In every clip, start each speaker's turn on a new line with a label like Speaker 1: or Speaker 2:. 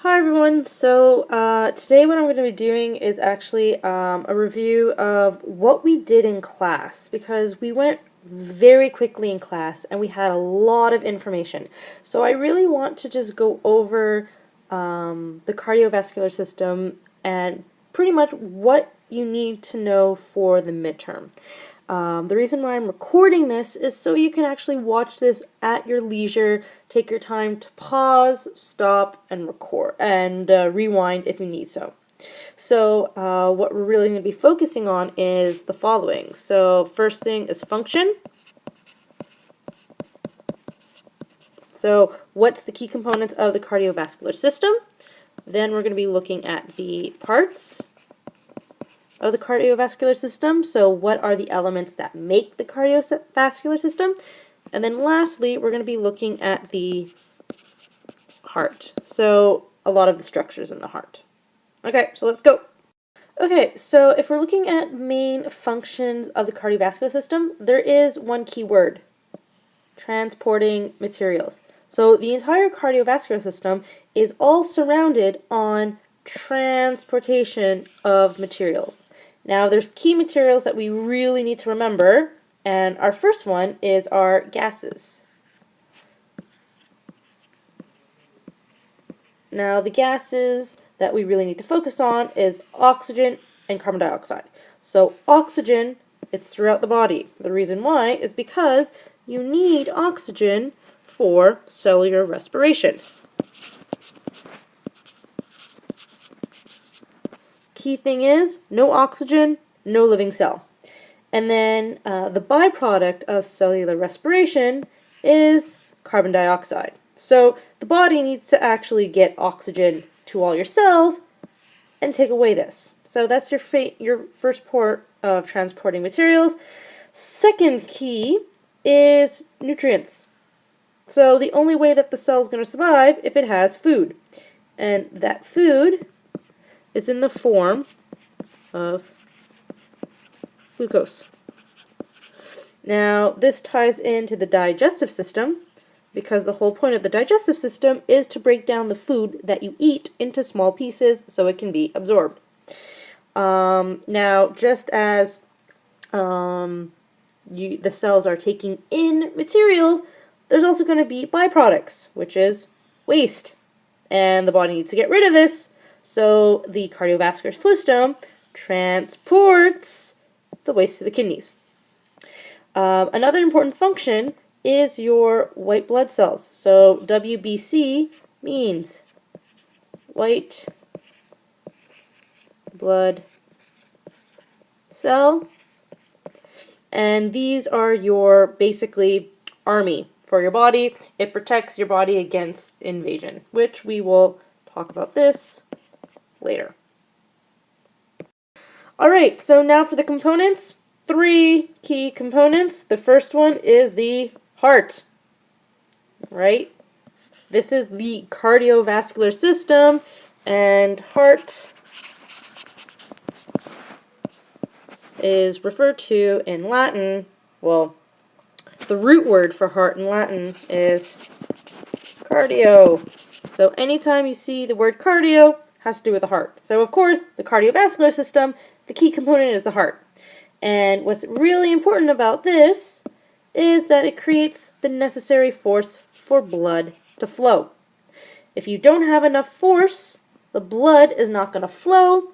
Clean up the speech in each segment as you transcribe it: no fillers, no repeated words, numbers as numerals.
Speaker 1: Hi everyone, so today what I'm going to be doing is actually a review of what we did in class, because we went very quickly in class and we had a lot of information. So I really want to just go over the cardiovascular system and pretty much what you need to know for the midterm. The reason why I'm recording this is so you can actually watch this at your leisure, take your time to pause, stop, and record, and rewind if you need so. So what we're really going to be focusing on is the following. So first thing is function. So what's the key components of the cardiovascular system? Then we're going to be looking at the parts of the cardiovascular system. So what are the elements that make the cardiovascular system? And then lastly, we're going to be looking at the heart. So a lot of the structures in the heart. Okay, so let's go. Okay, so if we're looking at main functions of the cardiovascular system, there is one key word: transporting materials. So the entire cardiovascular system is all surrounded on transportation of materials. Now there's key materials that we really need to remember, and our first one is our gases. Now the gases that we really need to focus on is oxygen and carbon dioxide. So oxygen, it's throughout the body. The reason why is because you need oxygen for cellular respiration. Key thing is, no oxygen, no living cell. And then the byproduct of cellular respiration is carbon dioxide. So the body needs to actually get oxygen to all your cells and take away this. So that's your first port of transporting materials. Second key is nutrients. So the only way that the cell is going to survive if it has food. And that food is in the form of glucose. Now, this ties into the digestive system, because the whole point of the digestive system is to break down the food that you eat into small pieces so it can be absorbed. Now, just as the cells are taking in materials, there's also going to be byproducts, which is waste. And the body needs to get rid of this, so the cardiovascular system transports the waste to the kidneys. Another important function is your white blood cells. So WBC means white blood cell. And these are your basically army for your body. It protects your body against invasion, which we will talk about this later. Alright, so now for the components. 3 key components. The first one is the heart, right? This is the cardiovascular system, and heart is referred to in Latin, well, the root word for heart in Latin is cardio. So anytime you see the word cardio, it has to do with the heart. So of course, the cardiovascular system, the key component is the heart. And what's really important about this is that it creates the necessary force for blood to flow. If you don't have enough force, the blood is not going to flow,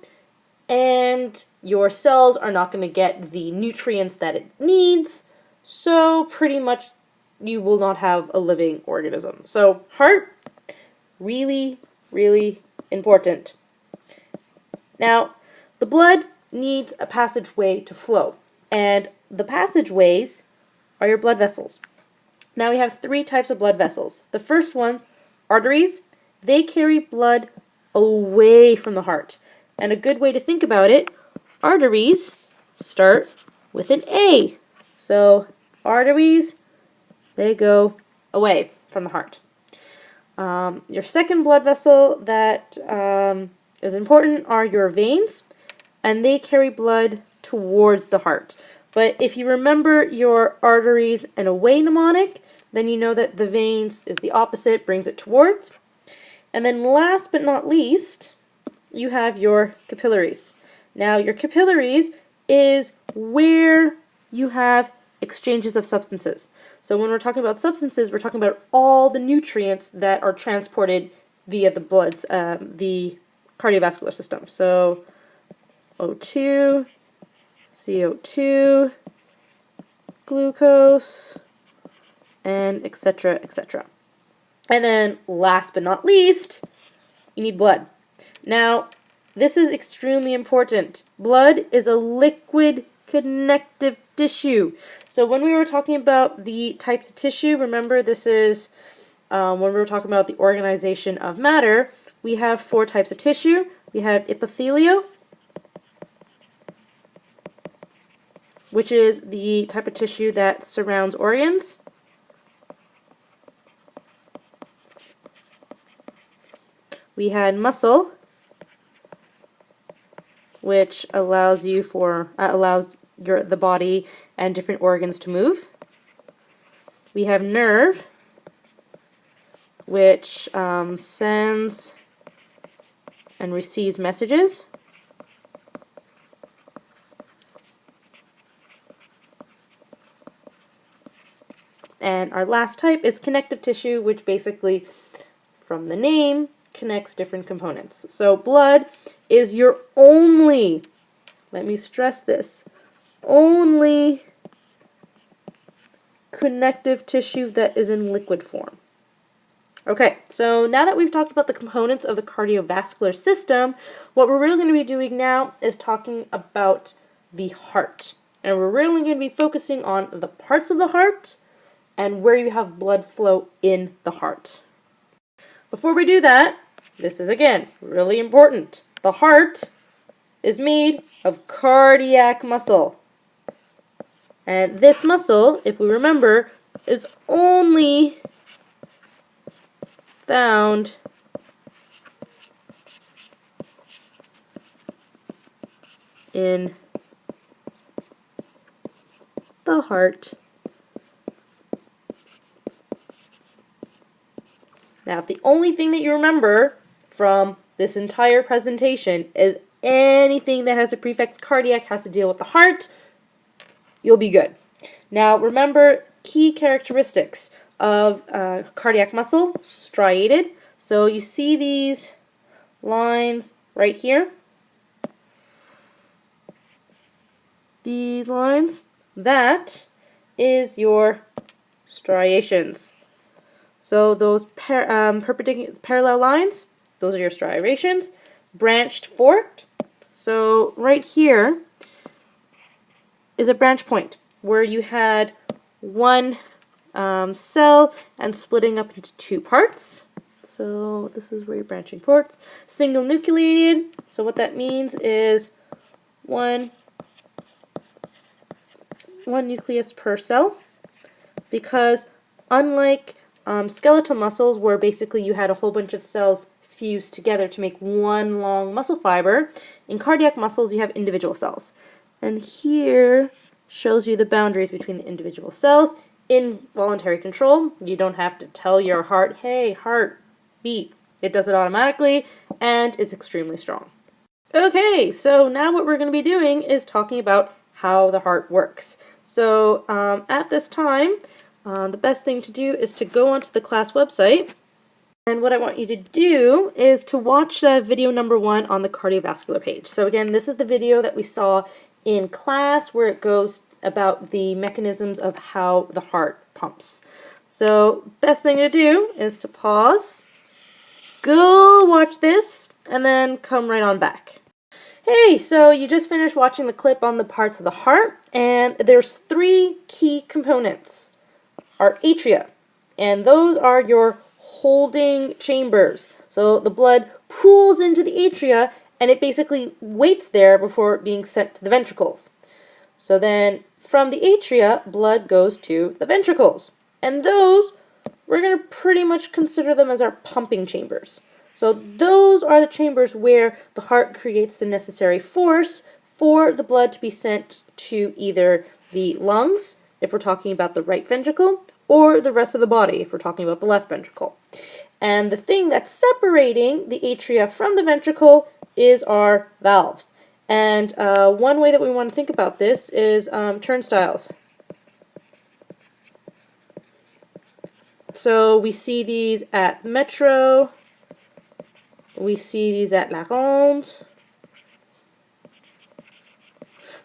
Speaker 1: and your cells are not going to get the nutrients that it needs, so pretty much you will not have a living organism. So heart, really, really important. Now, the blood needs a passageway to flow, and the passageways are your blood vessels. Now we have 3 types of blood vessels. The first one's arteries. They carry blood away from the heart. And a good way to think about it, arteries start with an A. So arteries, they go away from the heart. Your second blood vessel that is important are your veins, and they carry blood towards the heart. But if you remember your arteries and away mnemonic, then you know that the veins is the opposite, brings it towards. And then last but not least, you have your capillaries. Now, your capillaries is where you have exchanges of substances. So when we're talking about substances, we're talking about all the nutrients that are transported via the blood's, the cardiovascular system. So O2, CO2, glucose, and etc., etc. And then last but not least, you need blood. Now, this is extremely important. Blood is a liquid connective tissue. So when we were talking about the types of tissue, remember this is when we were talking about the organization of matter, we have 4 types of tissue. We have epithelial, which is the type of tissue that surrounds organs. We had muscle, which allows you the body and different organs to move. We have nerve, which sends and receives messages. And our last type is connective tissue, which basically, from the name, connects different components. So blood is your only, let me stress this, only connective tissue that is in liquid form. Okay, so now that we've talked about the components of the cardiovascular system, what we're really going to be doing now is talking about the heart. And we're really going to be focusing on the parts of the heart and where you have blood flow in the heart. Before we do that, this is again really important. The heart is made of cardiac muscle. And this muscle, if we remember, is only found in the heart. Now, if the only thing that you remember from this entire presentation is anything that has a prefix cardiac has to deal with the heart, you'll be good. Now, remember key characteristics of cardiac muscle, striated. So you see these lines right here. These lines, that is your striations. So those parallel lines, those are your striations. Branched, forked. So right here is a branch point where you had one cell and splitting up into 2 parts. So this is where your branching parts. Single nucleated. So what that means is one nucleus per cell, because unlike skeletal muscles, where basically you had a whole bunch of cells fused together to make one long muscle fiber, in cardiac muscles you have individual cells. And here shows you the boundaries between the individual cells. In voluntary control, you don't have to tell your heart, hey, heart, beat. It does it automatically, and it's extremely strong. Okay, so now what we're going to be doing is talking about how the heart works. So at this time, the best thing to do is to go onto the class website, and what I want you to do is to watch video number 1 on the cardiovascular page. So again, this is the video that we saw in class where it goes about the mechanisms of how the heart pumps. So best thing to do is to pause, go watch this, and then come right on back. Hey, so you just finished watching the clip on the parts of the heart, and there's 3 key components. Our atria, and those are your holding chambers. So the blood pools into the atria, and it basically waits there before being sent to the ventricles. So then from the atria, blood goes to the ventricles. And those, we're going to pretty much consider them as our pumping chambers. So those are the chambers where the heart creates the necessary force for the blood to be sent to either the lungs, if we're talking about the right ventricle, or the rest of the body, if we're talking about the left ventricle. And the thing that's separating the atria from the ventricle is our valves. And one way that we want to think about this is turnstiles. So we see these at Metro, we see these at La Ronde,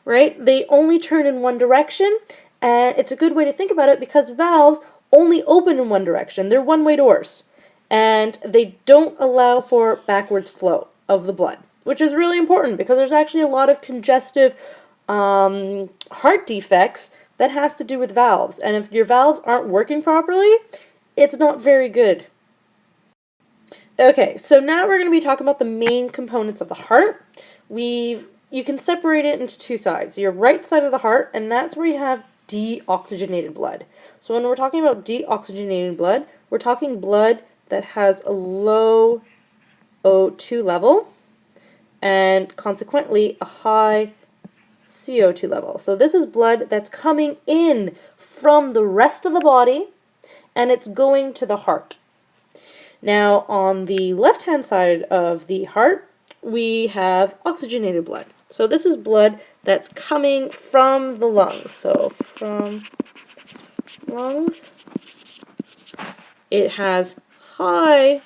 Speaker 1: right? They only turn in one direction, and it's a good way to think about it because valves only open in one direction. They're one-way doors, and they don't allow for backwards flow of the blood, which is really important because there's actually a lot of congestive heart defects that has to do with valves, and if your valves aren't working properly, it's not very good. Okay, so now we're going to be talking about the main components of the heart. You can separate it into two sides. Your right side of the heart, and that's where you have deoxygenated blood. So when we're talking about deoxygenated blood, we're talking blood that has a low O2 level and consequently a high CO2 level. So this is blood that's coming in from the rest of the body and it's going to the heart. Now on the left-hand side of the heart, we have oxygenated blood. So this is blood that's coming from the lungs. So from lungs, it has high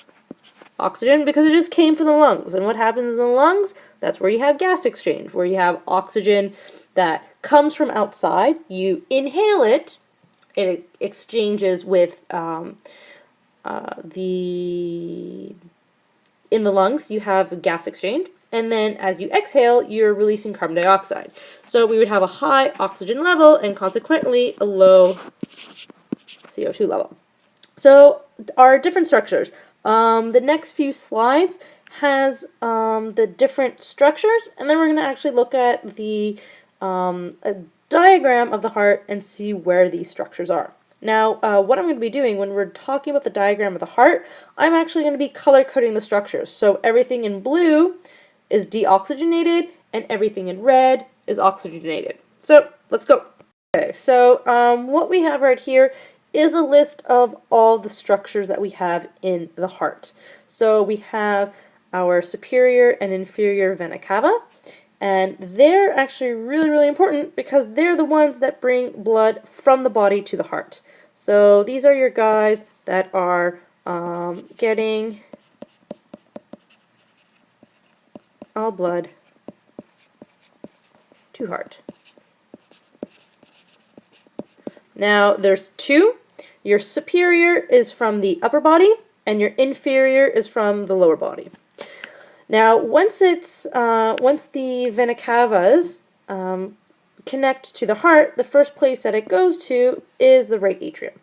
Speaker 1: oxygen because it just came from the lungs. And what happens in the lungs? That's where you have gas exchange, where you have oxygen that comes from outside. You inhale it, it exchanges with in the lungs, you have gas exchange. And then as you exhale, you're releasing carbon dioxide. So we would have a high oxygen level and consequently a low CO2 level. So our different structures. The next few slides has the different structures, and then we're going to actually look at the a diagram of the heart and see where these structures are. Now, what I'm going to be doing when we're talking about the diagram of the heart, I'm actually going to be color coding the structures. So everything in blue is deoxygenated, and everything in red is oxygenated. So let's go. Okay, so what we have right here is a list of all the structures that we have in the heart. So we have our superior and inferior vena cava, and they're actually really, really important because they're the ones that bring blood from the body to the heart. So these are your guys that are getting all blood to heart. Now there's two. Your superior is from the upper body and your inferior is from the lower body. Now once the vena cavas connect to the heart, the first place that it goes to is the right atrium.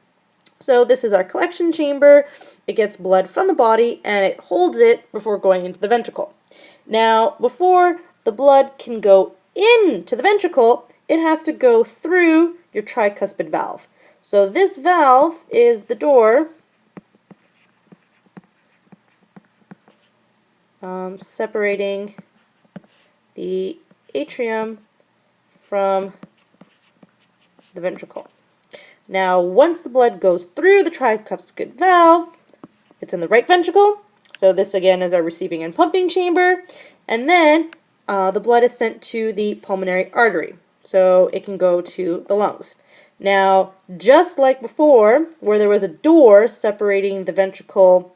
Speaker 1: So this is our collection chamber. It gets blood from the body and it holds it before going into the ventricle. Now before the blood can go into the ventricle, it has to go through your tricuspid valve. So this valve is the door separating the atrium from the ventricle. Now once the blood goes through the tricuspid valve, it's in the right ventricle. So this again is our receiving and pumping chamber. And then the blood is sent to the pulmonary artery. So it can go to the lungs. Now, just like before, where there was a door separating the ventricle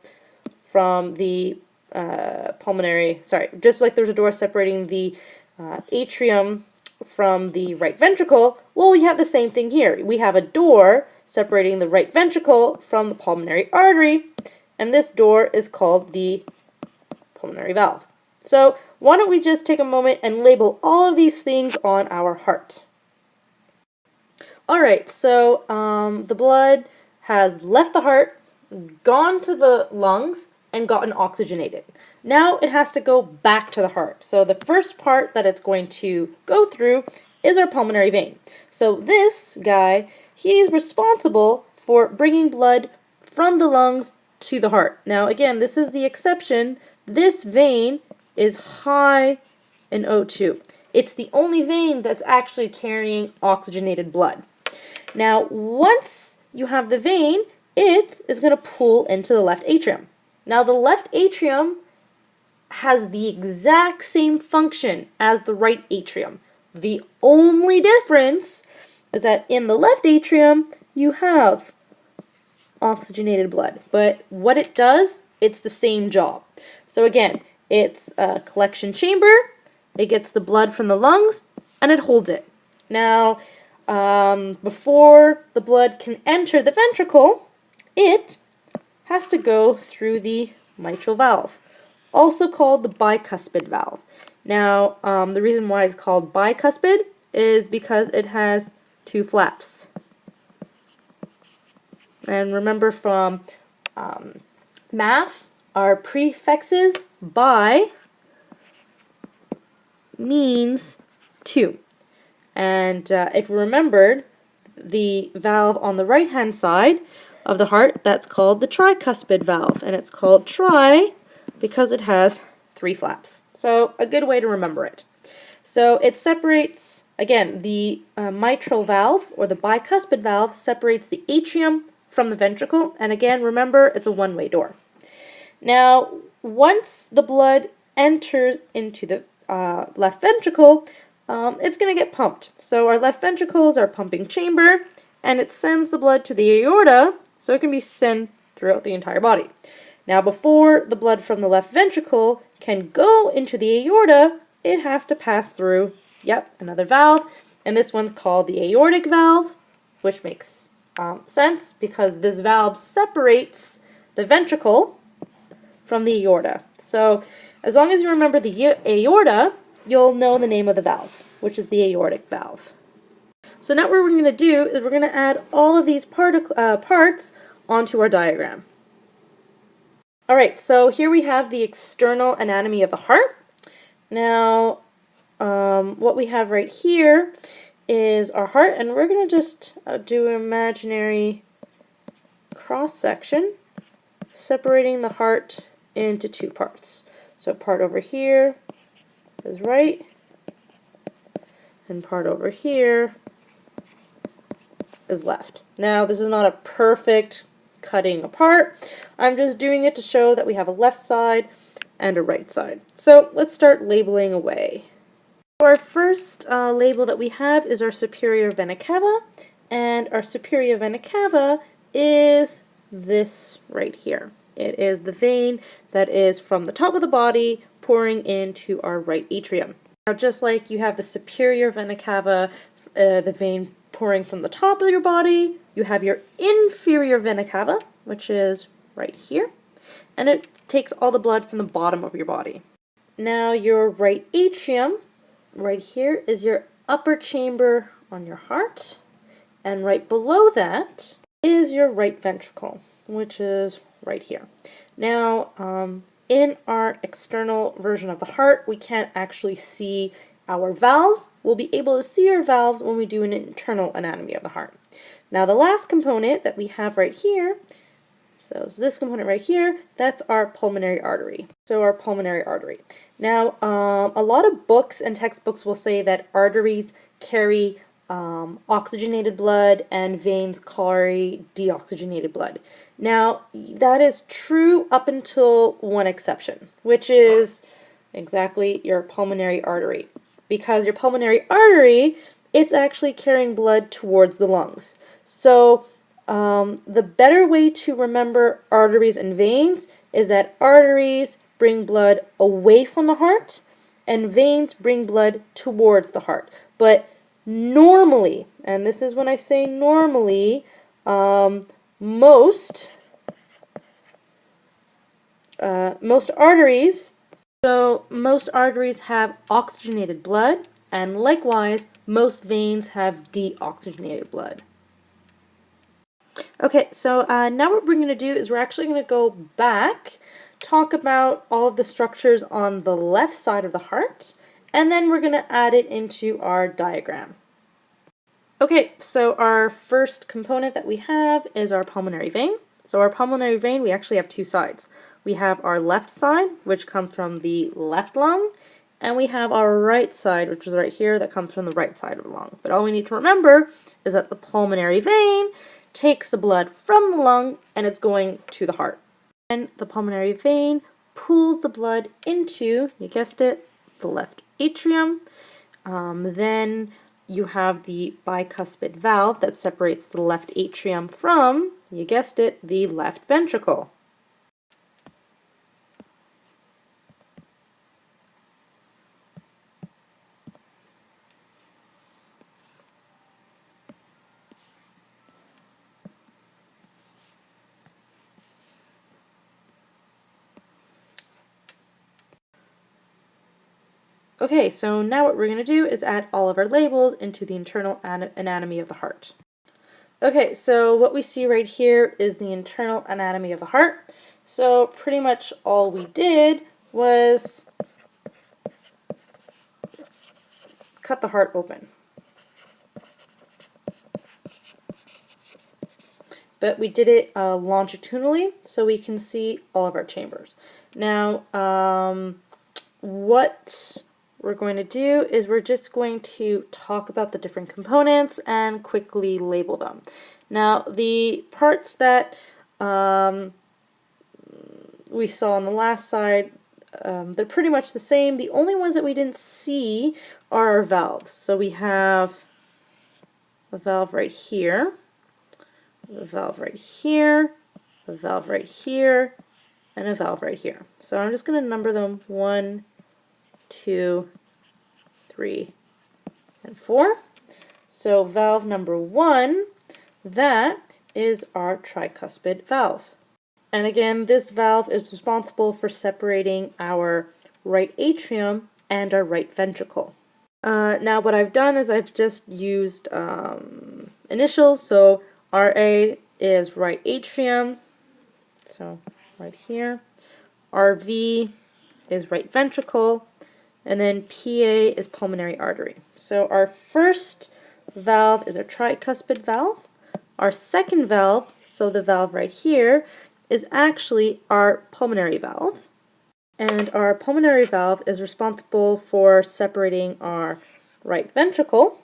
Speaker 1: from the just like there's a door separating the atrium from the right ventricle, well, we have the same thing here. We have a door separating the right ventricle from the pulmonary artery, and this door is called the pulmonary valve. So, why don't we just take a moment and label all of these things on our heart. Alright, so the blood has left the heart, gone to the lungs, and gotten oxygenated. Now it has to go back to the heart. So the first part that it's going to go through is our pulmonary vein. So this guy, he's responsible for bringing blood from the lungs to the heart. Now again, this is the exception. This vein is high in O2. It's the only vein that's actually carrying oxygenated blood. Now, once you have the vein, it is going to pull into the left atrium. Now the left atrium has the exact same function as the right atrium. The only difference is that in the left atrium you have oxygenated blood, but what it does, it's the same job. So again, it's a collection chamber, it gets the blood from the lungs, and it holds it. Now, before the blood can enter the ventricle, it has to go through the mitral valve, also called the bicuspid valve. Now, the reason why it's called bicuspid is because it has two flaps. And remember from math, our prefixes bi means two. And if you remembered, the valve on the right-hand side of the heart, that's called the tricuspid valve. And it's called tri because it has three flaps. So a good way to remember it. So it separates, again, the mitral valve or the bicuspid valve separates the atrium from the ventricle, and again, remember, it's a one-way door. Now, once the blood enters into the left ventricle, it's going to get pumped. So our left ventricle is our pumping chamber, and it sends the blood to the aorta, so it can be sent throughout the entire body. Now, before the blood from the left ventricle can go into the aorta, it has to pass through, another valve, and this one's called the aortic valve, which makes sense because this valve separates the ventricle from the aorta. So as long as you remember the aorta, you'll know the name of the valve, which is the aortic valve. So now what we're going to do is we're going to add all of these parts onto our diagram. Alright, so here we have the external anatomy of the heart. Now, what we have right here is our heart, and we're going to just do an imaginary cross-section separating the heart into two parts. So part over here is right, and part over here is left. Now, this is not a perfect cutting apart. I'm just doing it to show that we have a left side and a right side. So let's start labeling away. Our first label that we have is our superior vena cava, and our superior vena cava is this right here. It is the vein that is from the top of the body pouring into our right atrium. Now, just like you have the superior vena cava, the vein pouring from the top of your body, you have your inferior vena cava, which is right here, and it takes all the blood from the bottom of your body. Now, your right atrium, right here, is your upper chamber on your heart, and right below that is your right ventricle, which is right here. Now, in our external version of the heart, we can't actually see our valves. We'll be able to see our valves when we do an internal anatomy of the heart. Now, the last component that we have right here, so this component right here, that's our pulmonary artery. So our pulmonary artery. Now, a lot of books and textbooks will say that arteries carry oxygenated blood and veins carry deoxygenated blood. Now, that is true up until one exception, which is exactly your pulmonary artery. Because your pulmonary artery, it's actually carrying blood towards the lungs. So, the better way to remember arteries and veins is that arteries bring blood away from the heart and veins bring blood towards the heart. But normally, and this is when I say normally, most arteries have oxygenated blood, and likewise, most veins have deoxygenated blood. Okay, so now what we're going to do is we're actually going to go back, talk about all of the structures on the left side of the heart, and then we're going to add it into our diagram. Okay, so our first component that we have is our pulmonary vein. So our pulmonary vein, we actually have two sides. We have our left side, which comes from the left lung, and we have our right side, which is right here, that comes from the right side of the lung. But all we need to remember is that the pulmonary vein takes the blood from the lung and it's going to the heart. And the pulmonary vein pulls the blood into, you guessed it, the left atrium. Then you have the bicuspid valve that separates the left atrium from, you guessed it, the left ventricle. Okay, so now what we're going to do is add all of our labels into the internal anatomy of the heart. Okay, so what we see right here is the internal anatomy of the heart. So pretty much all we did was cut the heart open. But we did it longitudinally, so we can see all of our chambers. Now, what we're going to do is we're just going to talk about the different components and quickly label them. Now, the parts that we saw on the last slide, they're pretty much the same. The only ones that we didn't see are our valves. So we have a valve right here, a valve right here, a valve right here, and a valve right here. So I'm just going to number them 1, 2, 3, and 4. So valve number 1, that is our tricuspid valve. And again, this valve is responsible for separating our right atrium and our right ventricle. Now what I've done is I've just used initials, so RA is right atrium, so right here. RV is right ventricle, and then PA is pulmonary artery. So our first valve is our tricuspid valve. Our second valve, so the valve right here, is actually our pulmonary valve. And our pulmonary valve is responsible for separating our right ventricle,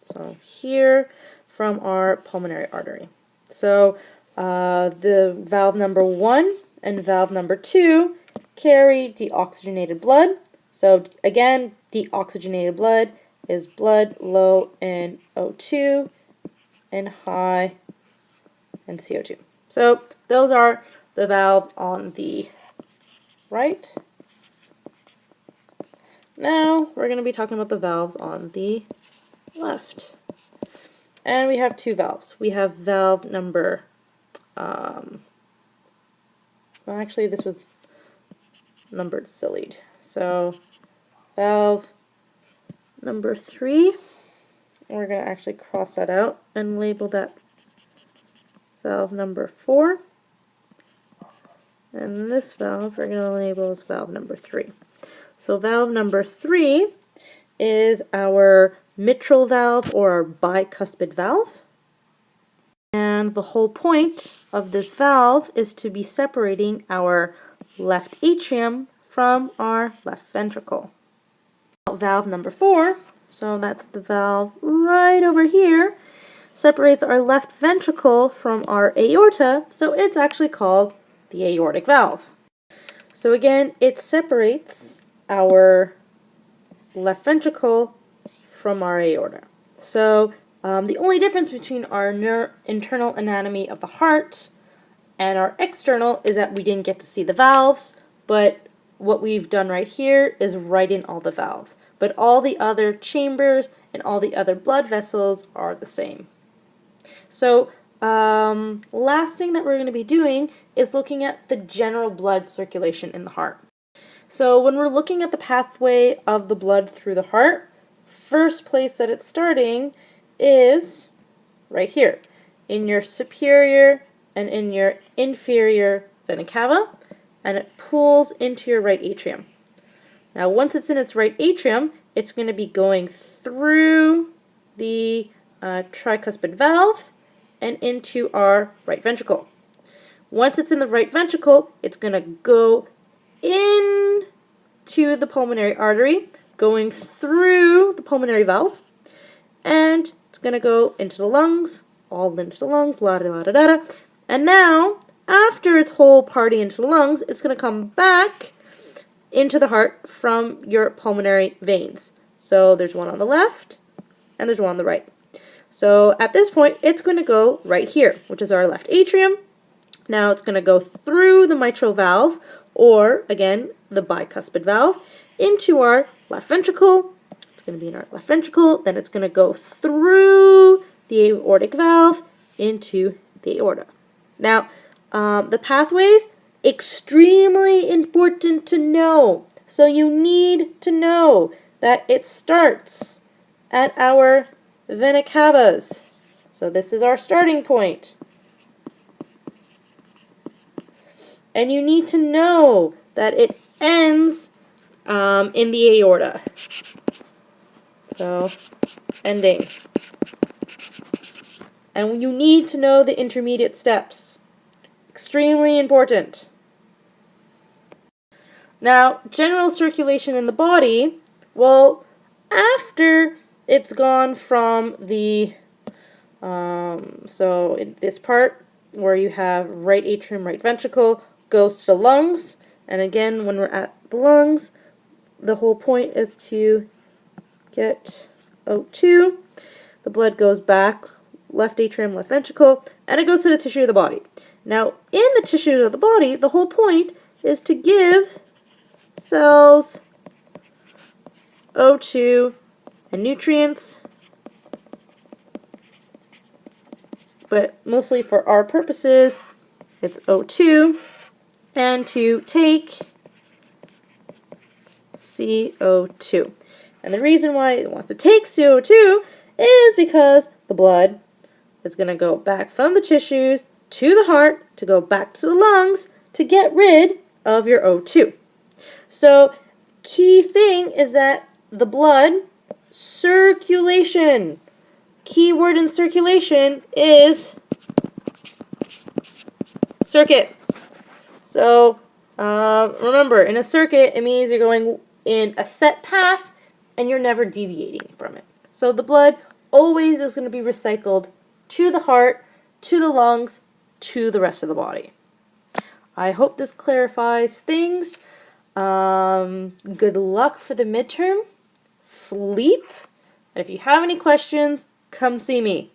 Speaker 1: so here, from our pulmonary artery. So the valve number 1 and valve number 2 carry deoxygenated blood. So again, deoxygenated blood is blood low in O2 and high in CO2. So those are the valves on the right. Now we're going to be talking about the valves on the left. And we have two valves. We have valve number, well actually this was numbered sillied. So valve number 3, we're going to actually cross that out and label that valve number 4. And this valve we're going to label as valve number 3. So valve number 3 is our mitral valve or our bicuspid valve. And the whole point of this valve is to be separating our left atrium from our left ventricle. Valve number 4, so that's the valve right over here, separates our left ventricle from our aorta, so it's actually called the aortic valve. So again, it separates our left ventricle from our aorta. So the only difference between our internal anatomy of the heart and our external is that we didn't get to see the valves, but what we've done right here is write in all the valves. But all the other chambers and all the other blood vessels are the same. So last thing that we're going to be doing is looking at the general blood circulation in the heart. So when we're looking at the pathway of the blood through the heart, first place that it's starting is right here, in your superior and in your inferior vena cava, and it pulls into your right atrium. Now once it's in its right atrium, it's going to be going through the tricuspid valve and into our right ventricle. Once it's in the right ventricle, it's going to go into the pulmonary artery, going through the pulmonary valve, and it's going to go into the lungs, all into the lungs, la da da da da. And now after its whole party into the lungs, it's going to come back into the heart from your pulmonary veins. So there's one on the left and there's one on the right. So at this point, it's going to go right here, which is our left atrium. Now it's going to go through the mitral valve, or again, the bicuspid valve, into our left ventricle. It's going to be in our left ventricle. Then it's going to go through the aortic valve into the aorta. Now, the pathways, extremely important to know. So you need to know that it starts at our vena cavas. So this is our starting point. And you need to know that it ends in the aorta. So, ending. And you need to know the intermediate steps. Extremely important. Now, general circulation in the body, well, after it's gone from the, so in this part where you have right atrium, right ventricle, goes to the lungs. And again, when we're at the lungs, the whole point is to get O2. The blood goes back, left atrium, left ventricle, and it goes to the tissue of the body. Now, in the tissues of the body, the whole point is to give cells O2 and nutrients, but mostly for our purposes, it's O2, and to take CO2. And the reason why it wants to take CO2 is because the blood is going to go back from the tissues to the heart, to go back to the lungs, to get rid of your O2. So, key thing is that the blood circulation. Key word in circulation is circuit. So, remember, in a circuit, it means you're going in a set path and you're never deviating from it. So the blood always is going to be recycled to the heart, to the lungs, to the rest of the body. I hope this clarifies things. Good luck for the midterm. Sleep. And if you have any questions, come see me.